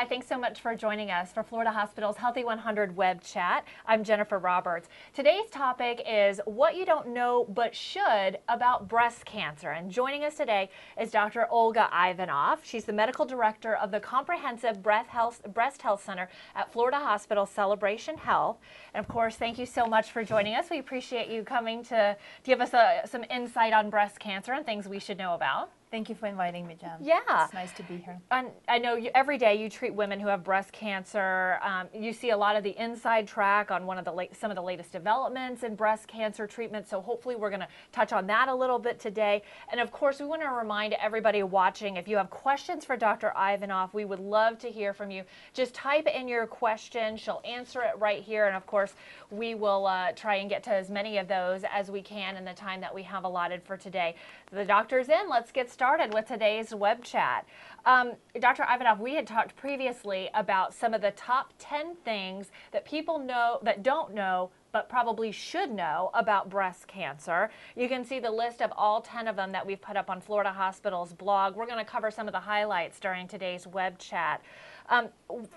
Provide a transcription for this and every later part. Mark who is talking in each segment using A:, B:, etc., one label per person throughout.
A: Hi, thanks so much for joining us for Florida Hospital's Healthy 100 web chat. I'm Jennifer Roberts. Today's topic is what you don't know but should about breast cancer. And joining us today is Dr. Olga Ivanov. She's the medical director of the Comprehensive Breast Health Center at Florida Hospital Celebration Health. And of course, thank you so much for joining us. We appreciate you coming to give us some insight on breast cancer and things we should know about.
B: Thank you for inviting me, Jen.
A: Yeah.
B: It's nice to be here.
A: And I know every day you treat women who have breast cancer. You see a lot of the inside track on some of the latest developments in breast cancer treatment. So hopefully we're going to touch on that a little bit today. And of course, we want to remind everybody watching, if you have questions for Dr. Ivanov, we would love to hear from you. Just type in your question. She'll answer it right here. And of course, we will try and get to as many of those as we can in the time that we have allotted for today. The doctor's in. Let's get started with today's web chat. Dr. Ivanov, we had talked previously about some of the top 10 things that people know that don't know but probably should know about breast cancer. You can see the list of all 10 of them that we've put up on Florida Hospital's blog. We're going to cover some of the highlights during today's web chat.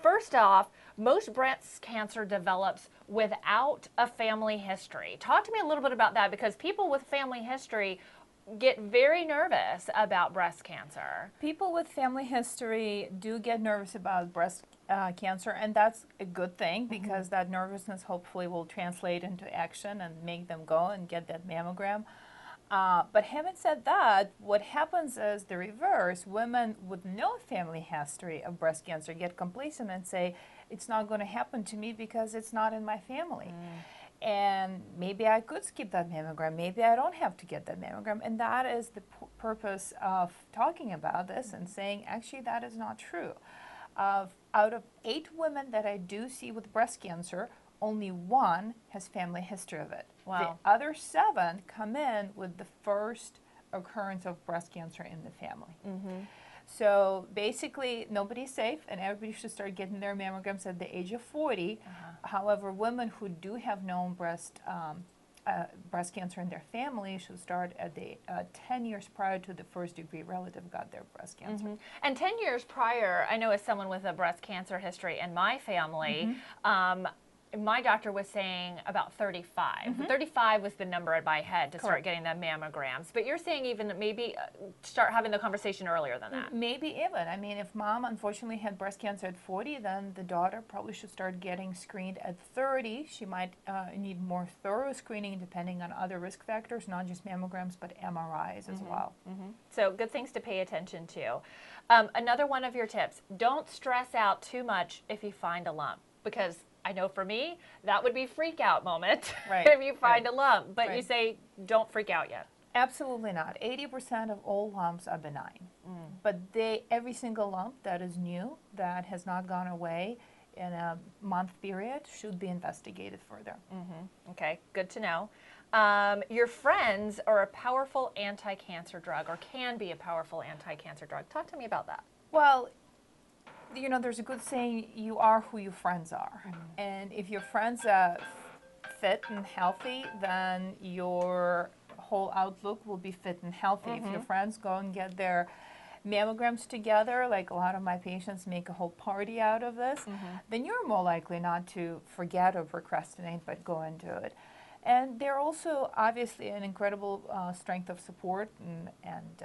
A: First off, most breast cancer develops without a family history. Talk to me a little bit about that, because people with family history get very nervous about breast cancer.
B: People with family history do get nervous about breast cancer, and that's a good thing, because that nervousness hopefully will translate into action and make them go and get that mammogram. But having said that, what happens is the reverse. Women with no family history of breast cancer get complacent and say, it's not going to happen to me because it's not in my family. And maybe I could skip that mammogram. Maybe I don't have to get that mammogram. And that is the purpose of talking about this and saying, actually, that is not true. Out of 8 women that I do see with breast cancer, only 1 has family history of it.
A: Wow.
B: The other 7 come in with the first occurrence of breast cancer in the family. So basically, nobody's safe, and everybody should start getting their mammograms at the age of 40. However, women who do have known breast cancer in their family should start at the 10 years prior to the first-degree relative got their breast cancer.
A: And 10 years prior, I know as someone with a breast cancer history in my family, my doctor was saying about 35. 35 was the number in my head to start getting the mammograms. But you're saying even maybe start having the conversation earlier than that.
B: Maybe even. I mean, if mom unfortunately had breast cancer at 40, then the daughter probably should start getting screened at 30. She might need more thorough screening depending on other risk factors, not just mammograms, but MRIs as well.
A: So good things to pay attention to. Another one of your tips, don't stress out too much if you find a lump, because I know for me, that would be freak out moment if you find a lump. But you say, don't freak out yet.
B: Absolutely not. 80% of all lumps are benign. But every single lump that is new, that has not gone away in a month period, should be investigated further.
A: Okay, good to know. Your friends are a powerful anti-cancer drug, or can be a powerful anti-cancer drug. Talk to me about that.
B: Well, you know, there's a good saying, you are who your friends are. And if your friends are fit and healthy, then your whole outlook will be fit and healthy. If your friends go and get their mammograms together, like a lot of my patients make a whole party out of this, then you're more likely not to forget or procrastinate, but go and do it. And they're also obviously an incredible strength of support and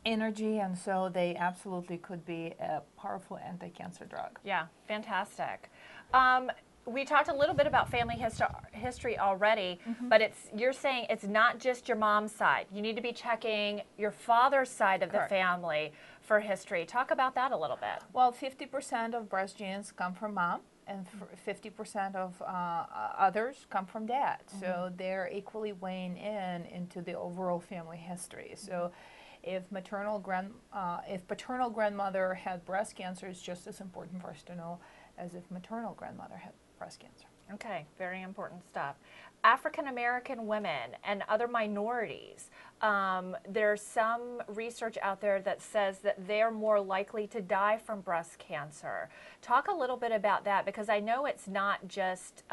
B: energy, and so they absolutely could be a powerful anti-cancer drug.
A: Yeah, fantastic. We talked a little bit about family history already, but you're saying it's not just your mom's side. You need to be checking your father's side of the family for history. Talk about that a little bit.
B: Well, 50% of breast genes come from mom, and 50% of others come from dad. So they're equally weighing into the overall family history. So if paternal grandmother had breast cancer, it's just as important for us to know as if maternal grandmother had breast cancer.
A: Okay, very important stuff. African American women and other minorities, there's some research out there that says that they're more likely to die from breast cancer. Talk a little bit about that, because I know it's not just,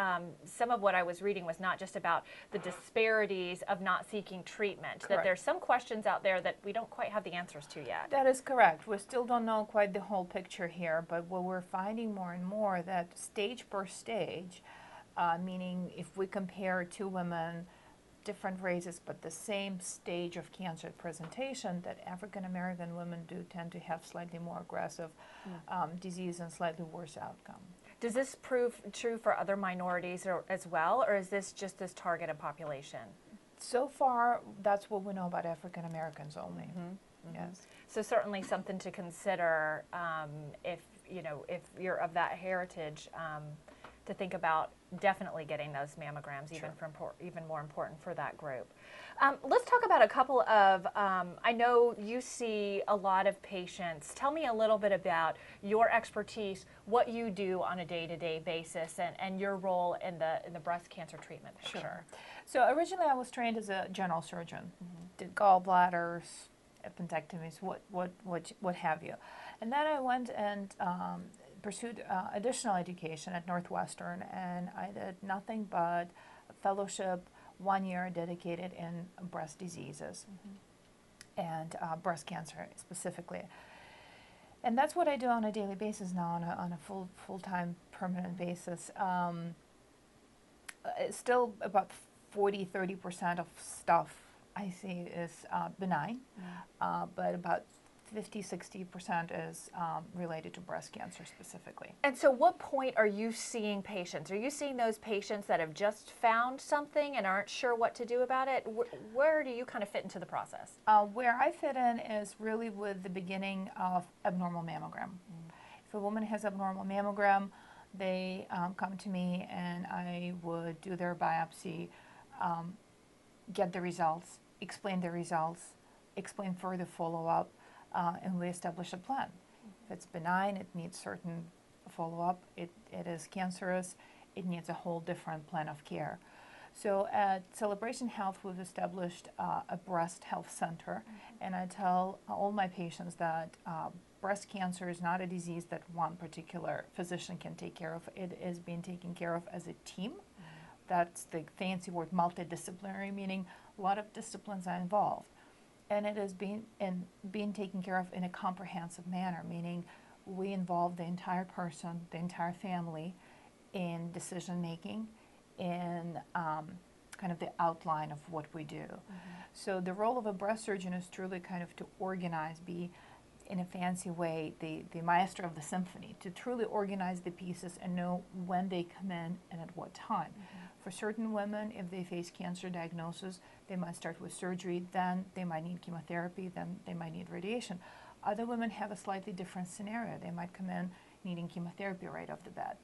A: some of what I was reading was not just about the disparities of not seeking treatment, that there's some questions out there that we don't quite have the answers to yet.
B: That is correct. We still don't know quite the whole picture here, but what we're finding more and more that stage per stage, meaning if we compare two women, different races, but the same stage of cancer presentation, that African American women do tend to have slightly more aggressive disease and slightly worse outcome.
A: Does this prove true for other minorities as well, or is this just this targeted population?
B: So far, that's what we know about African Americans only. Yes.
A: So certainly something to consider if if you're of that heritage, to think about definitely getting those mammograms, even more important for that group. Let's talk about a couple of, I know you see a lot of patients. Tell me a little bit about your expertise, what you do on a day-to-day basis, and your role in the breast cancer treatment picture.
B: Sure. So originally I was trained as a general surgeon, did gallbladders, appendectomies, what have you. And then I went and pursued additional education at Northwestern, and I did nothing but a fellowship, 1 year dedicated in breast diseases and breast cancer specifically. And that's what I do on a daily basis now, on a full-time permanent basis. It's still about 40–30% of stuff I see is benign, but about 50–60% is related to breast cancer specifically.
A: And so what point are you seeing patients? Are you seeing those patients that have just found something and aren't sure what to do about it? Where do you kind of fit into the process?
B: Where I fit in is really with the beginning of abnormal mammogram. If a woman has abnormal mammogram, they come to me and I would do their biopsy, get the results, explain the results, explain further follow-up, and we establish a plan. If it's benign, it needs certain follow-up. It is cancerous, it needs a whole different plan of care. So at Celebration Health, we've established a breast health center, and I tell all my patients that breast cancer is not a disease that one particular physician can take care of. It is being taken care of as a team. That's the fancy word, multidisciplinary, meaning a lot of disciplines are involved. And it is being taken care of in a comprehensive manner, meaning we involve the entire person, the entire family in decision making, in kind of the outline of what we do. So the role of a breast surgeon is truly kind of to organize, be in a fancy way the maestro of the symphony, to truly organize the pieces and know when they come in and at what time. For certain women, if they face cancer diagnosis, they might start with surgery, then they might need chemotherapy, then they might need radiation. Other women have a slightly different scenario. They might come in needing chemotherapy right off the bat.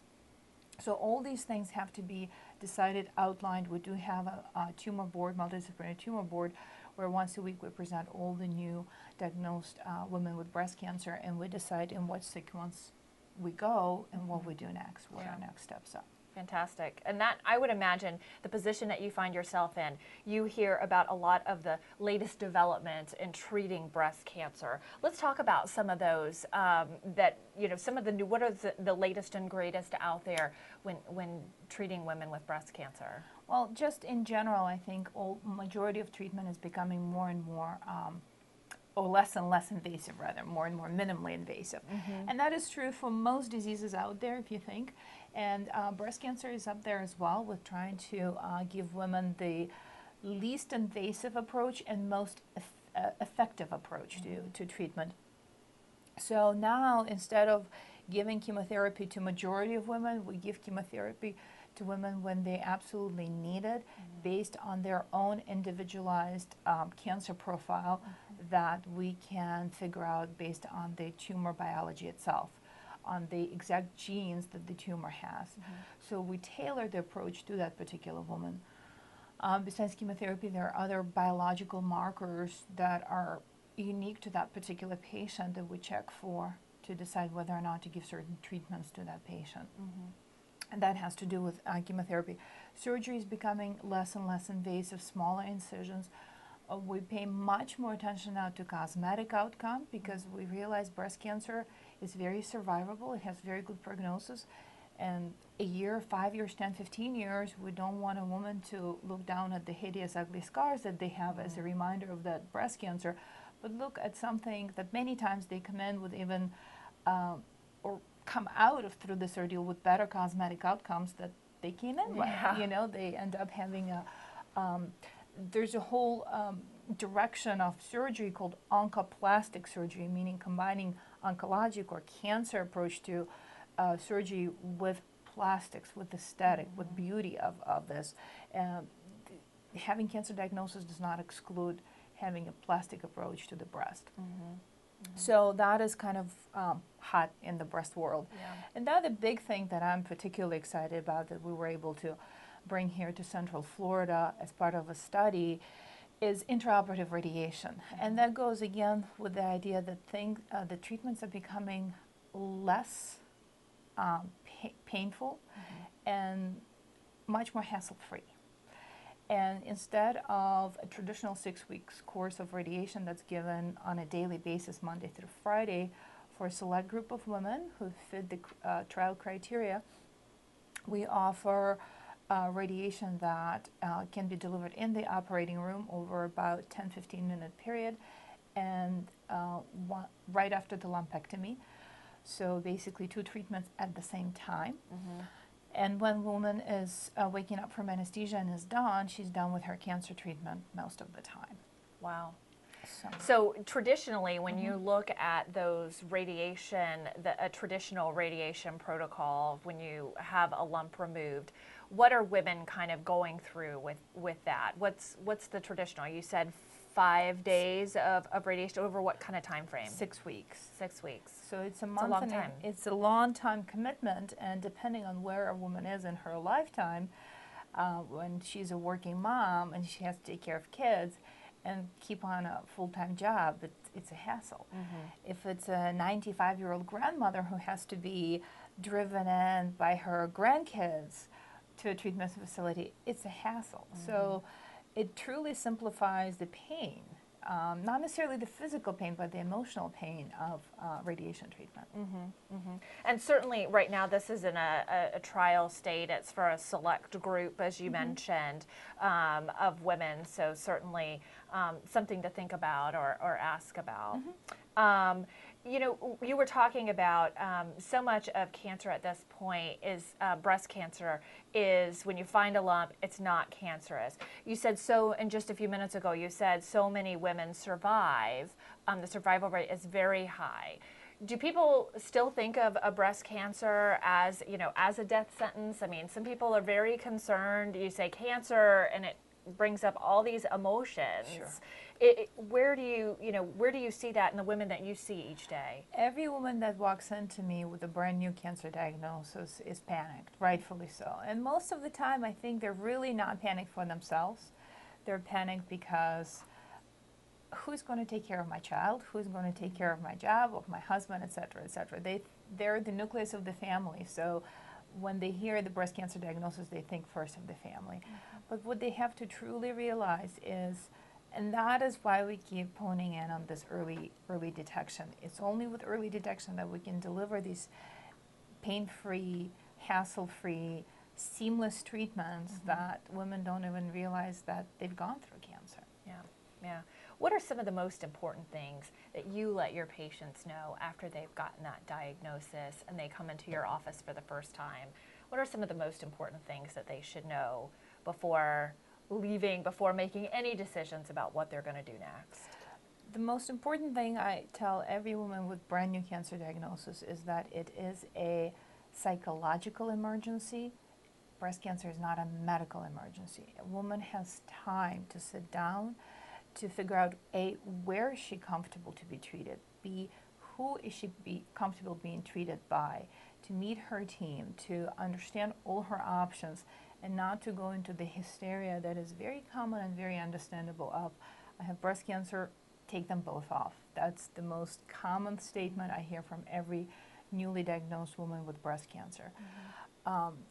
B: So all these things have to be decided, outlined. We do have a tumor board, multidisciplinary tumor board, where once a week we present all the new diagnosed women with breast cancer, and we decide in what sequence we go and what we do next, what our next steps are.
A: Fantastic. And that, I would imagine, the position that you find yourself in, you hear about a lot of the latest developments in treating breast cancer. Let's talk about some of those some of the new, what are the latest and greatest out there when treating women with breast cancer?
B: Well, just in general, I think majority of treatment is becoming more and more or less and less invasive, rather, more and more minimally invasive. And that is true for most diseases out there, if you think. And breast cancer is up there as well, with trying to give women the least invasive approach and most effective approach to treatment. So now, instead of giving chemotherapy to majority of women, we give chemotherapy to women when they absolutely need it, based on their own individualized cancer profile that we can figure out based on the tumor biology itself, on the exact genes that the tumor has. So we tailor the approach to that particular woman. Besides chemotherapy, there are other biological markers that are unique to that particular patient that we check for to decide whether or not to give certain treatments to that patient. And that has to do with chemotherapy. Surgery is becoming less and less invasive, smaller incisions, We pay much more attention now to cosmetic outcome because we realize breast cancer is very survivable. It has very good prognosis. And a year, 5 years, 10, 15 years, we don't want a woman to look down at the hideous, ugly scars that they have as a reminder of that breast cancer, but look at something that many times they come in with even, or come out of through this ordeal with better cosmetic outcomes that they came in with.
A: Yeah.
B: You know, they end up having there's a whole direction of surgery called oncoplastic surgery, meaning combining oncologic or cancer approach to surgery with plastics, with aesthetic, with beauty of this. Having cancer diagnosis does not exclude having a plastic approach to the breast. So that is kind of hot in the breast world.
A: Yeah.
B: And the other big thing that I'm particularly excited about that we were able to bring here to Central Florida as part of a study is intraoperative radiation. And that goes again with the idea that the treatments are becoming less painful and much more hassle-free. And instead of a traditional 6 weeks course of radiation that's given on a daily basis, Monday through Friday, for a select group of women who fit the trial criteria, we offer radiation that can be delivered in the operating room over about 10-15 minute period and right after the lumpectomy. So basically 2 treatments at the same time. And when a woman is waking up from anesthesia and is done, she's done with her cancer treatment most of the time.
A: Wow.
B: So,
A: So traditionally, when you look at those radiation, a traditional radiation protocol, when you have a lump removed, what are women kind of going through with that? What's the traditional? You said 5 days of radiation over what kind of time frame?
B: 6 weeks.
A: 6 weeks.
B: So it's a month.
A: It's a long time.
B: It's a long time commitment, and depending on where a woman is in her lifetime, when she's a working mom and she has to take care of kids and keep on a full-time job, it's a hassle. If it's a 95-year-old grandmother who has to be driven in by her grandkids to a treatment facility, it's a hassle. So it truly simplifies the pain, not necessarily the physical pain, but the emotional pain of radiation treatment.
A: And certainly right now this is in a trial state. It's for a select group, as you mentioned, of women. So certainly something to think about or ask about. You know, you were talking about so much of cancer at this point is breast cancer is when you find a lump, it's not cancerous. You said so, and just a few minutes ago, you said so many women survive. The survival rate is very high. Do people still think of a breast cancer as, you know, as a death sentence? I mean, some people are very concerned. You say cancer, and it brings up all these emotions.
B: Sure.
A: Where do you see that in the women that you see each day?
B: Every woman that walks into me with a brand new cancer diagnosis is panicked, rightfully so. And most of the time, I think they're really not panicked for themselves. They're panicked because who's going to take care of my child? Who's going to take care of my job, of my husband, et cetera, et cetera. They're the nucleus of the family. So when they hear the breast cancer diagnosis, they think first of the family. But what they have to truly realize is, and that is why we keep honing in on this early detection. It's only with early detection that we can deliver these pain-free, hassle-free, seamless treatments that women don't even realize that they've gone through cancer.
A: Yeah, yeah. What are some of the most important things that you let your patients know after they've gotten that diagnosis and they come into your office for the first time? What are some of the most important things that they should know before leaving, before making any decisions about what they're going to do next?
B: The most important thing I tell every woman with brand new cancer diagnosis is that it is a psychological emergency. Breast cancer is not a medical emergency. A woman has time to sit down to figure out A, where is she comfortable to be treated, B, who is she comfortable being treated by, to meet her team, to understand all her options, and not to go into the hysteria that is very common and very understandable of, I have breast cancer, take them both off. That's the most common statement I hear from every newly diagnosed woman with breast cancer.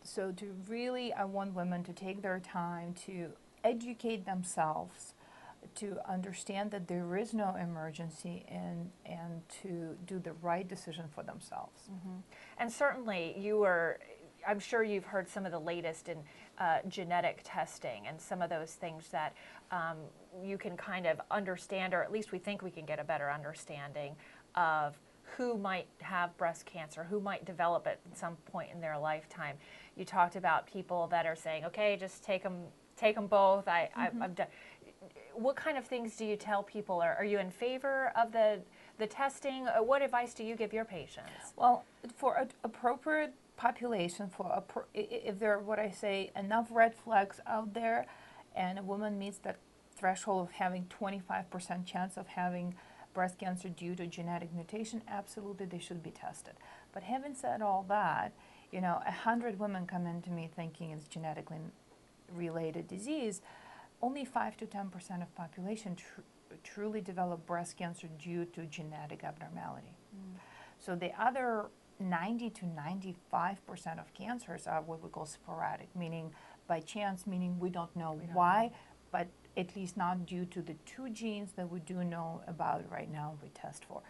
B: So I want women to take their time to educate themselves, to understand that there is no emergency and to do the right decision for themselves.
A: And certainly I'm sure you've heard some of the latest in genetic testing and some of those things that you can kind of understand, or at least we think we can get a better understanding of who might have breast cancer, who might develop it at some point in their lifetime. You talked about people that are saying, okay, just take them both. I've done. What kind of things do you tell people? Are you in favor of the testing? What advice do you give your patients?
B: Well, for an appropriate population, if there are, what I say, enough red flags out there, and a woman meets that threshold of having 25% chance of having breast cancer due to genetic mutation, absolutely they should be tested. But having said all that, 100 women come into me thinking it's genetically related disease. Only 5 to 10% of population truly develop breast cancer due to genetic abnormality. So the other 90 to 95% of cancers are what we call sporadic, meaning by chance, meaning we don't know why, but at least not due to the 2 genes that we do know about right now we test for.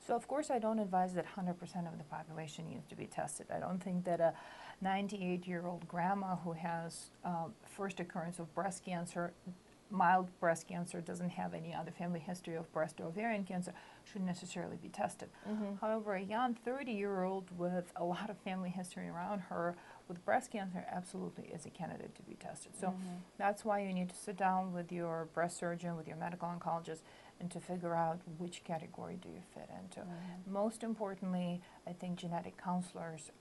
B: So of course I don't advise that 100% of the population needs to be tested. I don't think that a 98-year-old grandma who has first occurrence of breast cancer, mild breast cancer, doesn't have any other family history of breast or ovarian cancer, should necessarily be tested. However, a young 30-year-old with a lot of family history around her with breast cancer absolutely is a candidate to be tested. So that's why you need to sit down with your breast surgeon, with your medical oncologist, and to figure out which category do you fit into. Most importantly, I think genetic counselors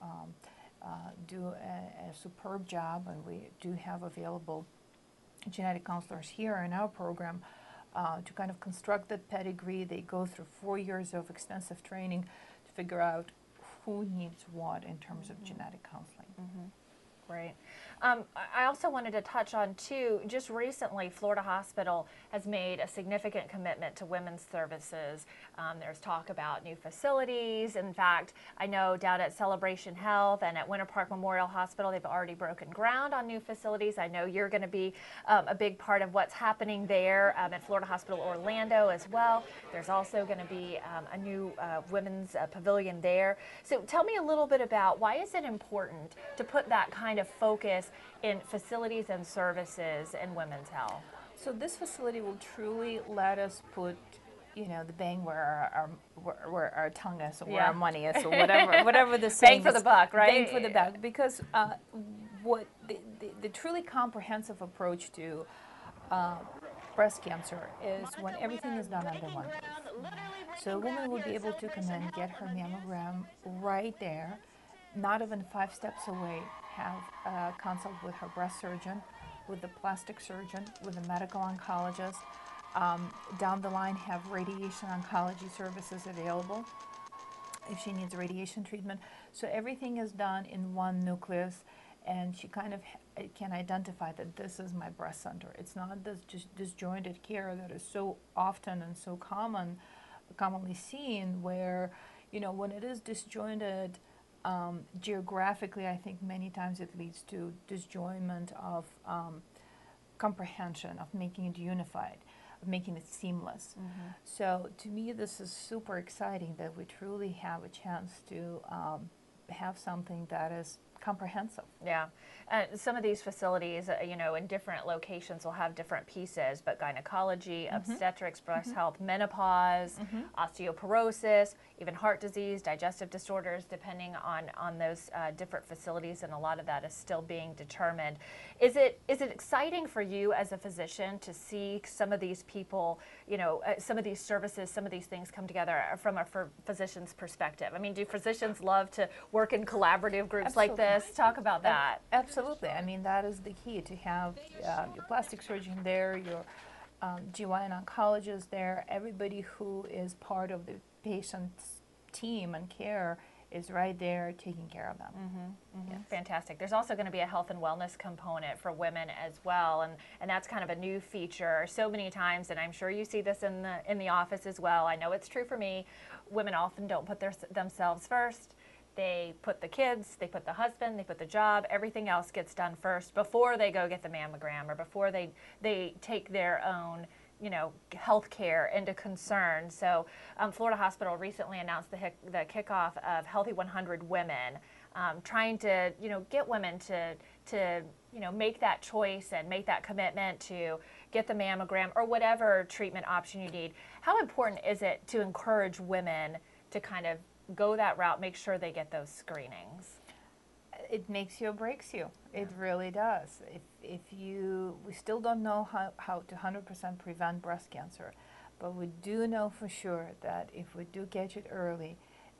B: do a superb job, and we do have available genetic counselors here in our program to kind of construct that pedigree. They go through 4 years of extensive training to figure out who needs what in terms of genetic counseling.
A: Great. I also wanted to touch on, too, just recently, Florida Hospital has made a significant commitment to women's services. There's talk about new facilities. In fact, I know down at Celebration Health and at Winter Park Memorial Hospital, they've already broken ground on new facilities. I know you're going to be a big part of what's happening there at Florida Hospital Orlando as well. There's also going to be a new women's pavilion there. So tell me a little bit about why is it important to put that kind of focus in facilities and services in women's health?
B: So this facility will truly let us put, the bang where our tongue is, or where our money is, or whatever the saying
A: Bang for the buck, right?
B: Bang for the buck, because what the truly comprehensive approach to breast cancer is when everything is done under one roof. So a woman will be able to come in, get her mammogram right there, not even 5 steps away, have a consult with her breast surgeon, with the plastic surgeon, with a medical oncologist. Down the line, have radiation oncology services available if she needs radiation treatment. So everything is done in one nucleus, and she kind of can identify that this is my breast center. It's not this just disjointed care that is so often and so commonly seen, where, when it is disjointed, geographically, I think many times it leads to disjointment of comprehension, of making it unified, of making it seamless. So to me, this is super exciting that we truly have a chance to have something that is comprehensive.
A: Yeah. Some of these facilities, in different locations will have different pieces, but gynecology, obstetrics, breast health, menopause, osteoporosis, even heart disease, digestive disorders, depending on those different facilities, and a lot of that is still being determined. Is it exciting for you as a physician to see some of these people, some of these services, some of these things come together from a physician's perspective? I mean, do physicians love to work in collaborative groups like this? Talk about that.
B: Absolutely. I mean, that is the key, to have your plastic surgeon there, your GYN oncologist there, everybody who is part of the patient's team and care is right there taking care of them. Yes.
A: Fantastic. There's also going to be a health and wellness component for women as well, and that's kind of a new feature. So many times, and I'm sure you see this in the office as well, I know it's true for me, women often don't put themselves first. They put the kids, they put the husband, they put the job, everything else gets done first before they go get the mammogram, or before they take their own healthcare into concern. So Florida Hospital recently announced the kickoff of Healthy 100 Women, trying to get women to make that choice and make that commitment to get the mammogram or whatever treatment option you need. How important is it to encourage women to kind of go that route, make sure they get those screenings?
B: It makes you or breaks you. It really does. If we still don't know how to 100% prevent breast cancer, but we do know for sure that if we do catch it early,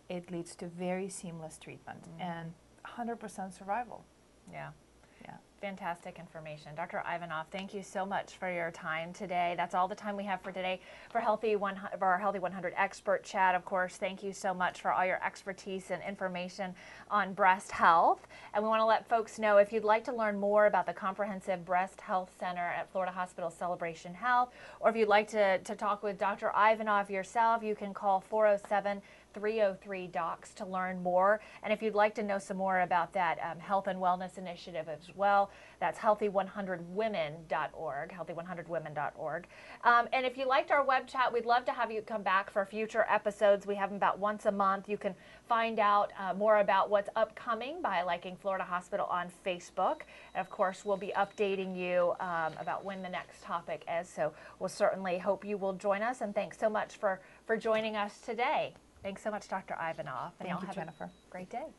B: it leads to very seamless treatment and 100% survival.
A: Yeah.
B: Yeah.
A: Fantastic information. Dr. Ivanov, thank you so much for your time today. That's all the time we have for today for our Healthy 100 expert chat. Of course, thank you so much for all your expertise and information on breast health. And we want to let folks know, if you'd like to learn more about the Comprehensive Breast Health Center at Florida Hospital Celebration Health, or if you'd like to talk with Dr. Ivanov yourself, you can call 407-303-DOCS to learn more. And if you'd like to know some more about that health and wellness initiative as well, that's healthy100women.org, healthy100women.org. And if you liked our web chat, we'd love to have you come back for future episodes. We have them about once a month. You can find out more about what's upcoming by liking Florida Hospital on Facebook. And of course, we'll be updating you about when the next topic is. So we'll certainly hope you will join us. And thanks so much for joining us today. Thanks so much, Dr. Ivanov.
B: Thank you, Jennifer.
A: Great day.